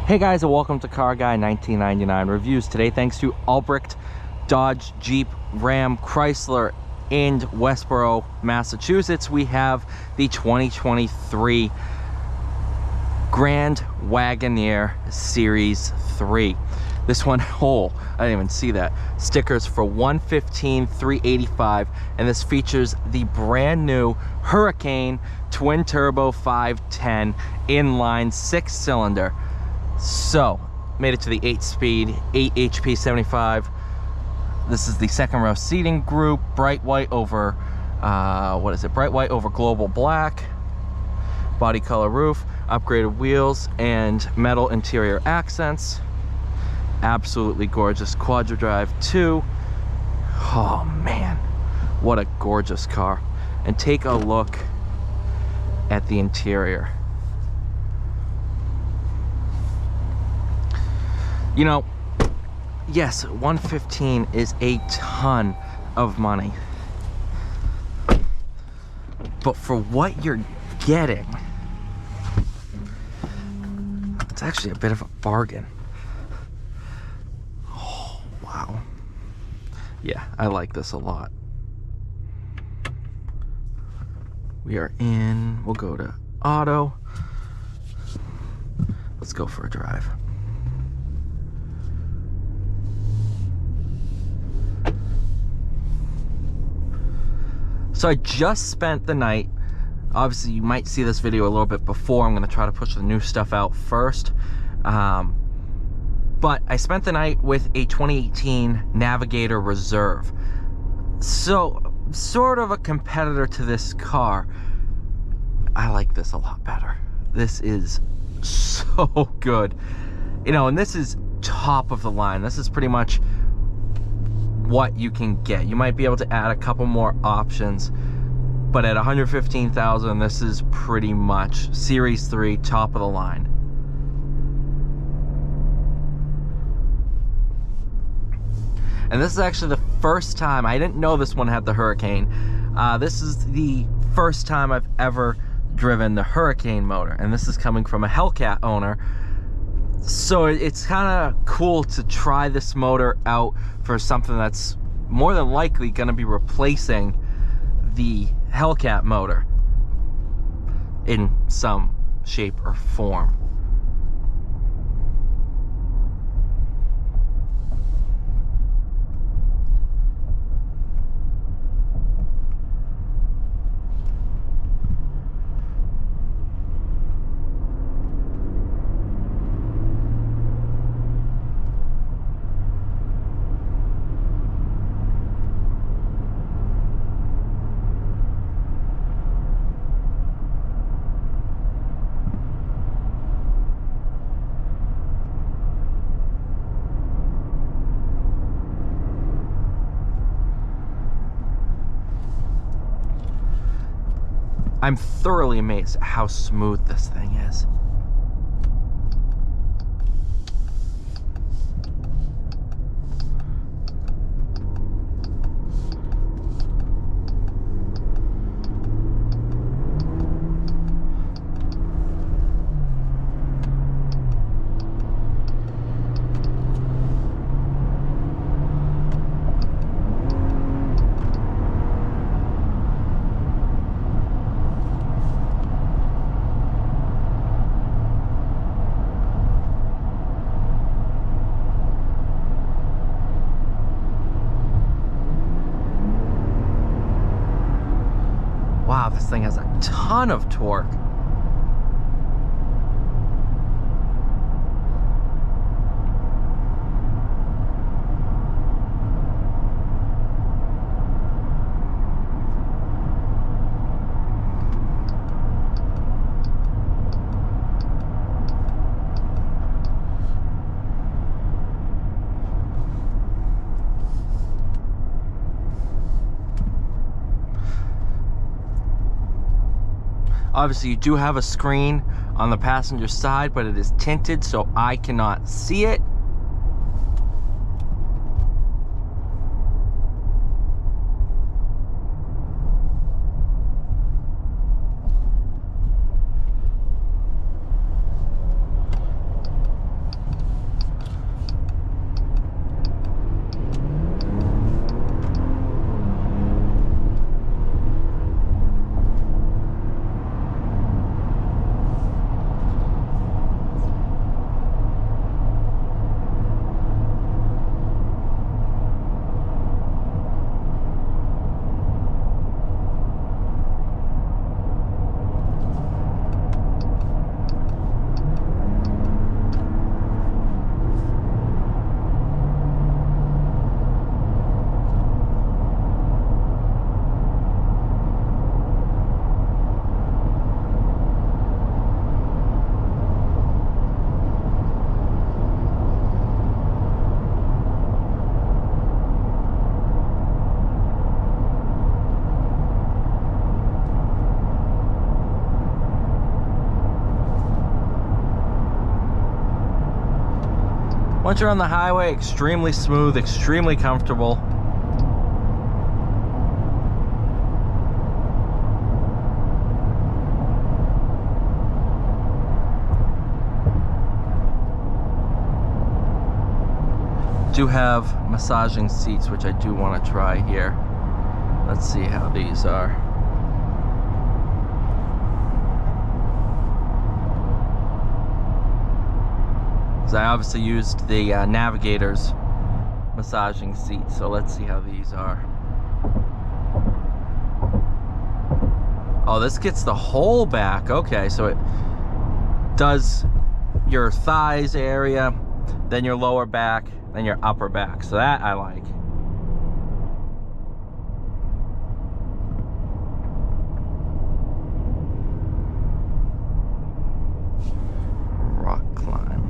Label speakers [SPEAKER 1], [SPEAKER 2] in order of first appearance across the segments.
[SPEAKER 1] Hey guys, and welcome to Car Guy 1999 Reviews. Today, thanks to Albrecht, Dodge, Jeep, Ram, Chrysler, and Westborough, Massachusetts, we have the 2023 Grand Wagoneer Series 3. This one, oh, I didn't even see that. Stickers for $115,385, and this features the brand new Hurricane twin turbo 510 inline 6-cylinder. So, made it to the 8-speed, 8 HP 75. This is the second row seating group, bright white over, what is it? Bright white over global black, body color roof, upgraded wheels, and metal interior accents. Absolutely gorgeous quadra drive too. Oh man, what a gorgeous car. And take a look at the interior. You know, yes, $115 is a ton of money, but for what you're getting, it's actually a bit of a bargain. Oh, wow. Yeah, I like this a lot. We are in, we'll go to auto. Let's go for a drive. So I just spent the night, obviously you might see this video a little bit before, I'm going to try to push the new stuff out first, but I spent the night with a 2018 Navigator Reserve. So, sort of a competitor to this car. I like this a lot better. This is so good. You know, and this is top of the line. This is pretty much what you can get. You might be able to add a couple more options, but at $115,000, this is pretty much Series 3, top of the line. And this is actually the first time, I didn't know this one had the Hurricane. This is the first time I've ever driven the Hurricane motor, and this is coming from a Hellcat owner. So it's kind of cool to try this motor out for something that's more than likely going to be replacing the Hellcat motor in some shape or form. I'm thoroughly amazed at how smooth this thing is. Wow, this thing has a ton of torque. Obviously, you do have a screen on the passenger side, but it is tinted, so I cannot see it. Once you're on the highway, extremely smooth, extremely comfortable. Do have massaging seats, which I do want to try here. Let's see how these are. So I obviously used the Navigator's massaging seat, so let's see how these are. Oh, this gets the whole back. Okay, so it does your thighs area, then your lower back, then your upper back. So that I like. Rock climb.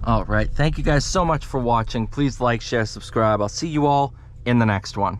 [SPEAKER 1] All right, thank you guys so much for watching. Please like, share, subscribe. I'll see you all in the next one.